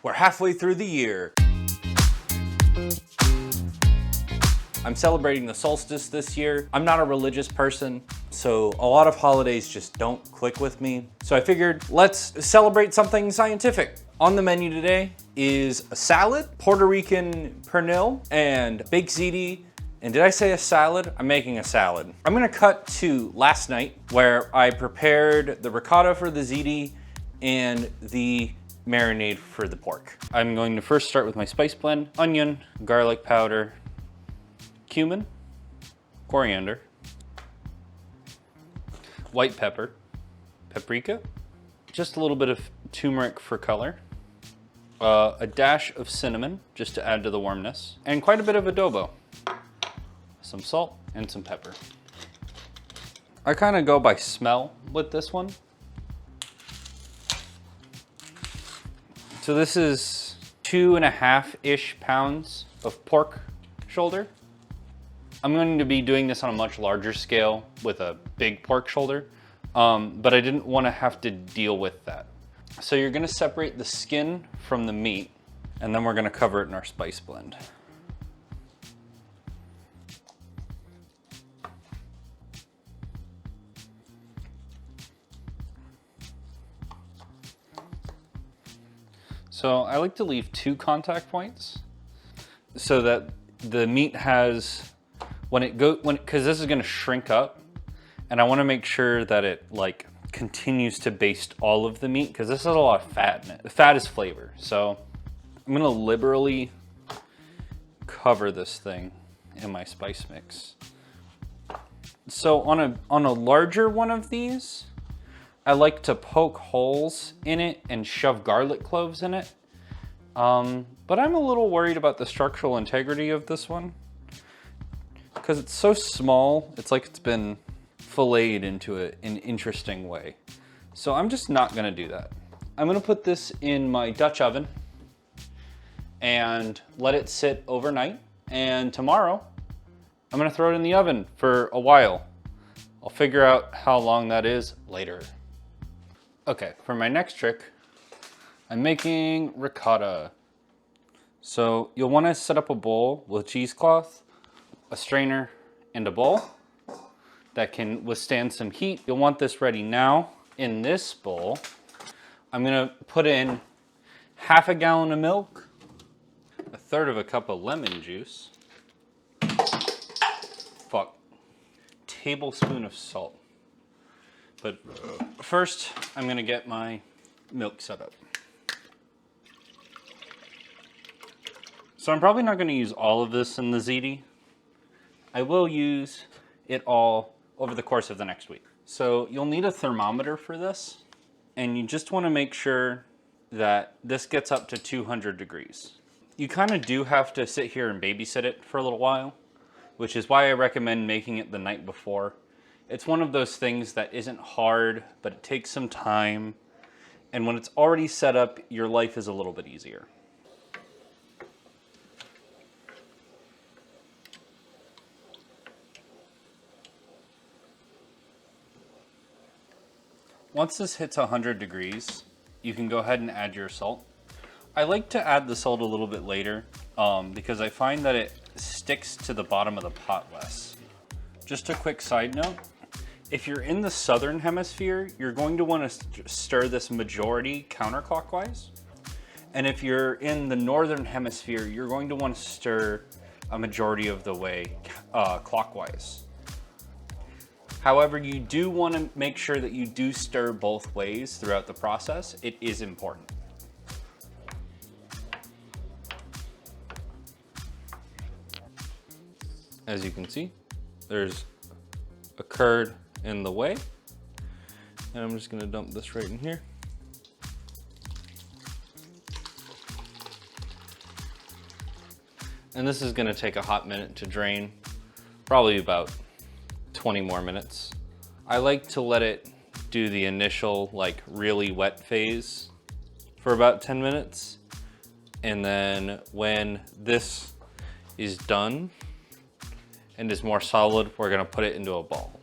We're halfway through the year. I'm celebrating the solstice this year. I'm not a religious person, so a lot of holidays just don't click with me. So I figured, let's celebrate something scientific. On the menu today is a salad, Puerto Rican pernil, and baked ziti. And did I say a salad? I'm making a salad. I'm gonna cut to last night where I prepared the ricotta for the ziti and the marinade for the pork. I'm going to first start with my spice blend: onion, garlic powder, cumin, coriander, white pepper, paprika, just a little bit of turmeric for color, a dash of cinnamon just to add to the warmness, and quite a bit of adobo, some salt and some pepper. I kind of go by smell with this one. So this is 2.5-ish pounds of pork shoulder. I'm going to be doing this on a much larger scale with a big pork shoulder, but I didn't want to have to deal with that. So you're going to separate the skin from the meat, and then we're going to cover it in our spice blend. So I like to leave 2 contact points so that the meat has, because this is gonna shrink up, and I wanna make sure that it like continues to baste all of the meat, because this has a lot of fat in it. The fat is flavor. So I'm gonna liberally cover this thing in my spice mix. So on a larger one of these, I like to poke holes in it and shove garlic cloves in it. But I'm a little worried about the structural integrity of this one, because it's so small. It's like it's been filleted into an interesting way. So I'm just not gonna do that. I'm gonna put this in my Dutch oven and let it sit overnight. And tomorrow, I'm gonna throw it in the oven for a while. I'll figure out how long that is later. Okay, for my next trick, I'm making ricotta. So you'll want to set up a bowl with cheesecloth, a strainer, and a bowl that can withstand some heat. You'll want this ready now. In this bowl, I'm gonna put in 1/2 gallon of milk, 1/3 cup of lemon juice, tablespoon of salt. But first, I'm gonna get my milk set up. So I'm probably not gonna use all of this in the ziti. I will use it all over the course of the next week. So you'll need a thermometer for this, and you just wanna make sure that this gets up to 200 degrees. You kind of do have to sit here and babysit it for a little while, which is why I recommend making it the night before. It's one of those things that isn't hard, but it takes some time. And when it's already set up, your life is a little bit easier. Once this hits 100 degrees, you can go ahead and add your salt. I like to add the salt a little bit later because I find that it sticks to the bottom of the pot less. Just a quick side note. If you're in the southern hemisphere, you're going to want to stir this majority counterclockwise. And if you're in the northern hemisphere, you're going to want to stir a majority of the way clockwise. However, you do want to make sure that you do stir both ways throughout the process. It is important. As you can see, there's a curd in the way, and I'm just going to dump this right in here. And this is going to take a hot minute to drain, probably about 20 more minutes. I like to let it do the initial like really wet phase for about 10 minutes, and then when this is done and is more solid, we're going to put it into a ball.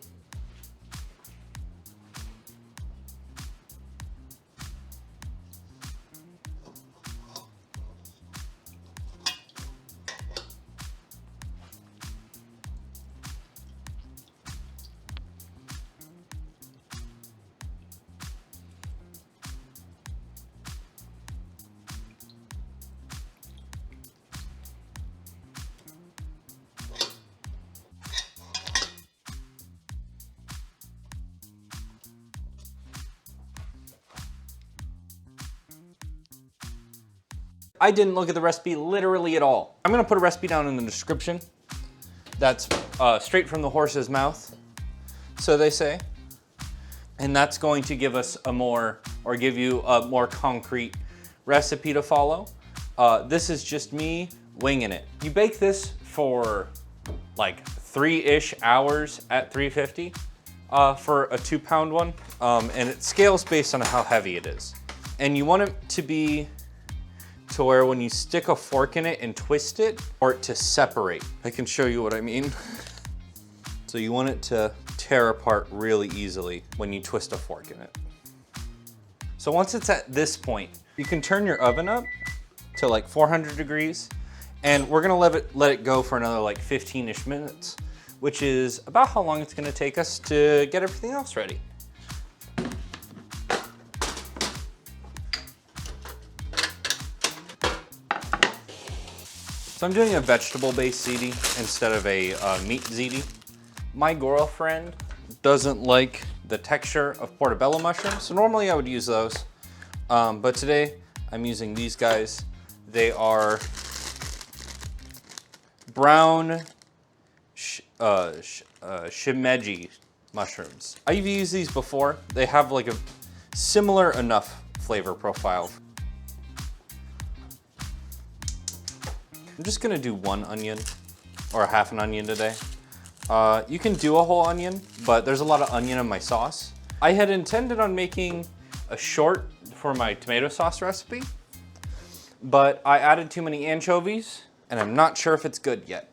I didn't look at the recipe literally at all. I'm gonna put a recipe down in the description. That's straight from the horse's mouth, so they say. And that's going to give us give you a more concrete recipe to follow. This is just me winging it. You bake this for like 3-ish hours at 350 for a 2-pound one. And it scales based on how heavy it is. And you want it to be to where when you stick a fork in it and twist it, or it to separate. I can show you what I mean. So you want it to tear apart really easily when you twist a fork in it. So once it's at this point, you can turn your oven up to like 400 degrees, and we're gonna let it go for another like 15-ish minutes, which is about how long it's gonna take us to get everything else ready. So I'm doing a vegetable-based ziti instead of a meat ziti. My girlfriend doesn't like the texture of portobello mushrooms, so normally I would use those. But today I'm using these guys. They are brown shimeji mushrooms. I've used these before. They have like a similar enough flavor profile. I'm just gonna do 1 onion or a half an onion today. You can do a whole onion, but there's a lot of onion in my sauce. I had intended on making a short for my tomato sauce recipe, but I added too many anchovies and I'm not sure if it's good yet.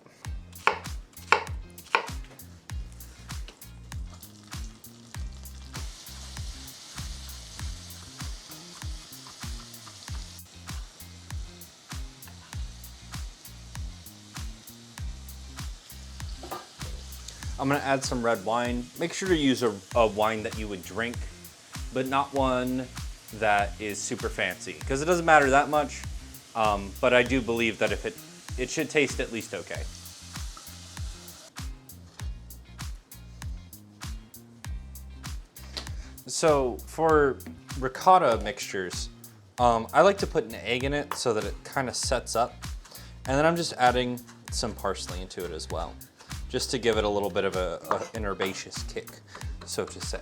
I'm gonna add some red wine. Make sure to use a wine that you would drink, but not one that is super fancy, because it doesn't matter that much, but I do believe that if it should taste at least okay. So for ricotta mixtures, I like to put an egg in it so that it kind of sets up, and then I'm just adding some parsley into it as well, just to give it a little bit of an herbaceous kick, so to say.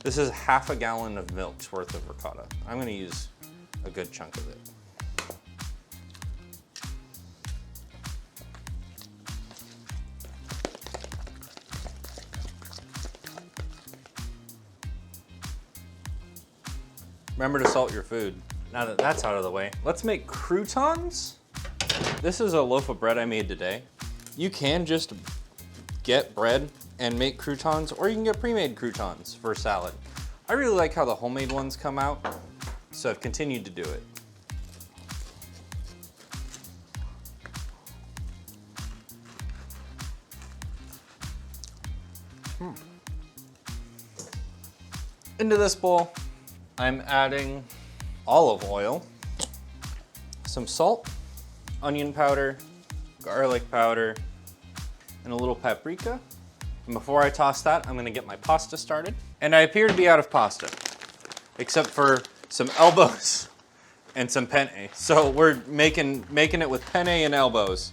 This is half a gallon of milk's worth of ricotta. I'm gonna use a good chunk of it. Remember to salt your food. Now that that's out of the way, let's make croutons. This is a loaf of bread I made today. You can just get bread and make croutons, or you can get pre-made croutons for salad. I really like how the homemade ones come out, so I've continued to do it. Into this bowl, I'm adding olive oil, some salt, onion powder, garlic powder, and a little paprika. And before I toss that, I'm gonna get my pasta started. And I appear to be out of pasta, except for some elbows and some penne. So we're making it with penne and elbows.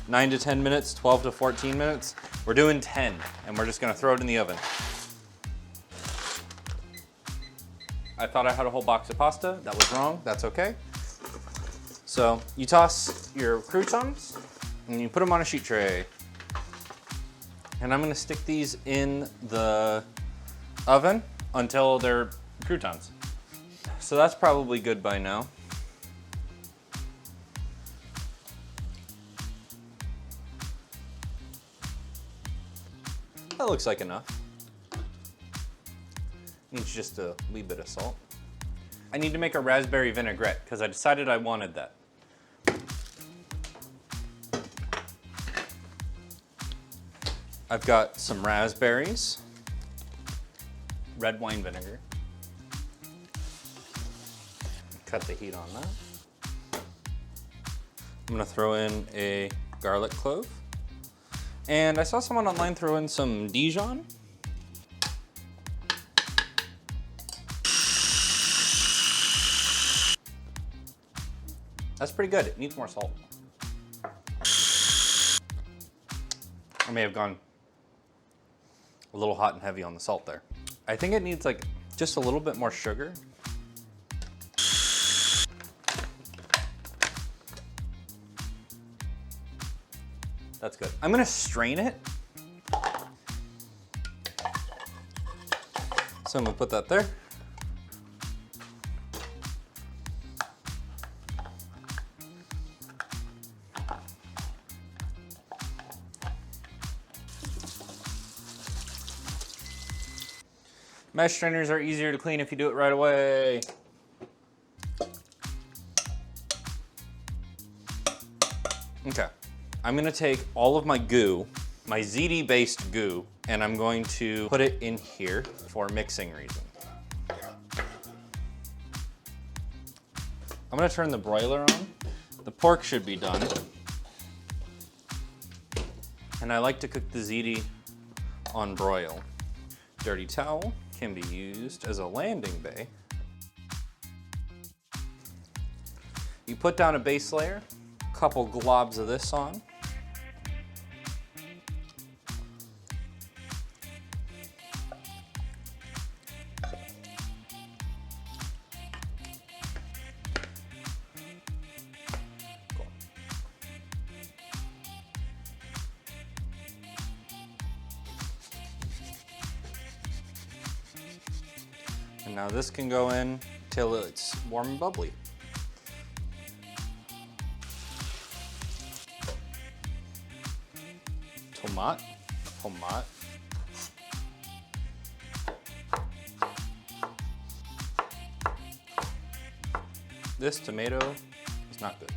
9 to 10 minutes, 12 to 14 minutes. We're doing 10, and we're just gonna throw it in the oven. I thought I had a whole box of pasta. That was wrong, that's okay. So you toss your croutons and you put them on a sheet tray. And I'm gonna stick these in the oven until they're croutons. So that's probably good by now. That looks like enough. Needs just a wee bit of salt. I need to make a raspberry vinaigrette because I decided I wanted that. I've got some raspberries, red wine vinegar. Cut the heat on that. I'm gonna throw in a garlic clove. And I saw someone online throw in some Dijon. That's pretty good. It needs more salt. I may have gone a little hot and heavy on the salt there. I think it needs like just a little bit more sugar. That's good. I'm gonna strain it. So I'm gonna put that there. Mesh strainers are easier to clean if you do it right away. Okay, I'm gonna take all of my goo, my Ziti based goo, and I'm going to put it in here for mixing reasons. I'm gonna turn the broiler on. The pork should be done. And I like to cook the Ziti on broil. Dirty towel can be used as a landing bay. You put down a base layer, a couple globs of this on. And now this can go in till it's warm and bubbly. Tomat. This tomato is not good.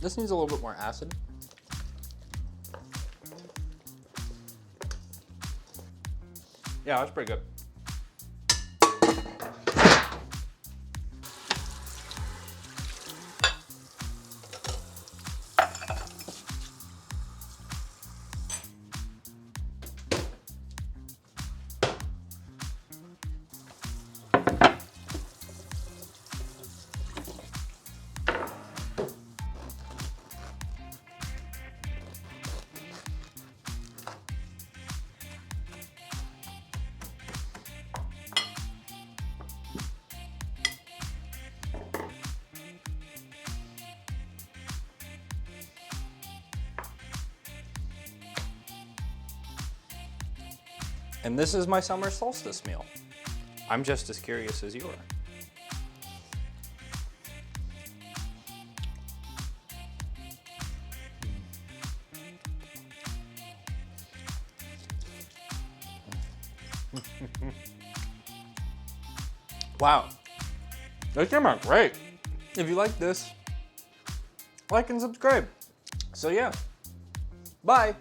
This needs a little bit more acid. Yeah, that's pretty good. And this is my summer solstice meal. I'm just as curious as you are. Wow, those came out great. If you like this, like and subscribe. So yeah, bye.